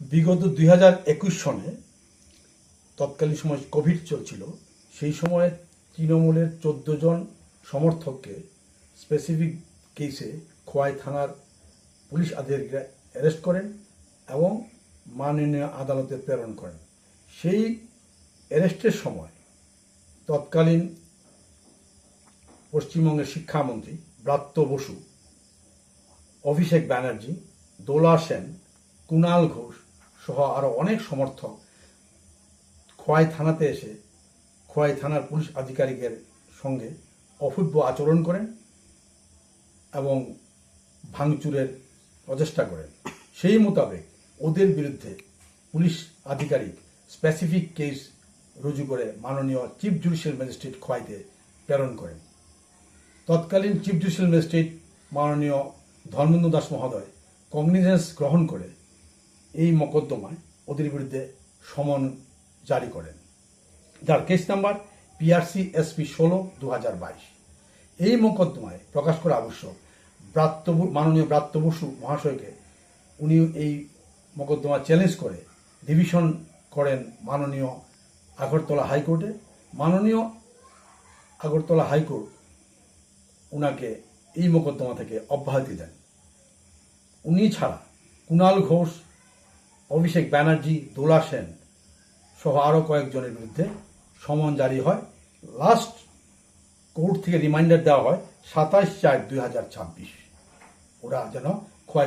বিগত 2021 সনে তৎকালীন সময় কোভিড চলছিল। সেই সময়ে তৃণমূলের 14 জন সমর্থককে স্পেসিফিক কেসে খোয়াই থানার পুলিশ আধিকারিকরা অ্যারেস্ট করেন এবং মাননীয় আদালতে প্রেরণ করেন। সেই অ্যারেস্টের সময় তৎকালীন পশ্চিমবঙ্গের শিক্ষামন্ত্রী ব্রাত্য বসু, অভিষেক ব্যানার্জি, দোলা সেন, কুণাল ঘোষ সহ আরও অনেক সমর্থক খোয়াই থানাতে এসে খোয়াই থানার পুলিশ আধিকারিকের সঙ্গে অভব্য আচরণ করেন এবং ভাঙচুরের প্রচেষ্টা করেন। সেই মোতাবেক ওদের বিরুদ্ধে পুলিশ আধিকারিক স্পেসিফিক কেস রুজু করে মাননীয় চিফ জুডিশিয়াল ম্যাজিস্ট্রেট খোয়াইতে প্রেরণ করেন। তৎকালীন চিফ জুডিশিয়াল ম্যাজিস্ট্রেট মাননীয় ধর্মেন্দ্র দাস মহোদয় কগনিজেন্স গ্রহণ করে এই মোকদ্দমায় ওদের বিরুদ্ধে সমন জারি করেন, যার কেস নাম্বার PRC SP 16/2022। এই মোকদ্দমায় প্রকাশ করা আবশ্যক মাননীয় ব্রাত্য বসু মহাশয়কে উনি এই মোকদ্দমা চ্যালেঞ্জ করে ডিভিশন করেন মাননীয় আগরতলা হাইকোর্টে। মাননীয় আগরতলা হাইকোর্ট উনাকে এই মোকদ্দমা থেকে অব্যাহতি দেন। উনি ছাড়া কুণাল ঘোষ, অভিষেক ব্যানার্জি, দোলা সেন সহ আরও কয়েকজনের বিরুদ্ধে সমন জারি হয়। লাস্ট কোর্ট থেকে রিমাইন্ডার দেওয়া হয় 27/4/2026 ওরা যেন খোয়াই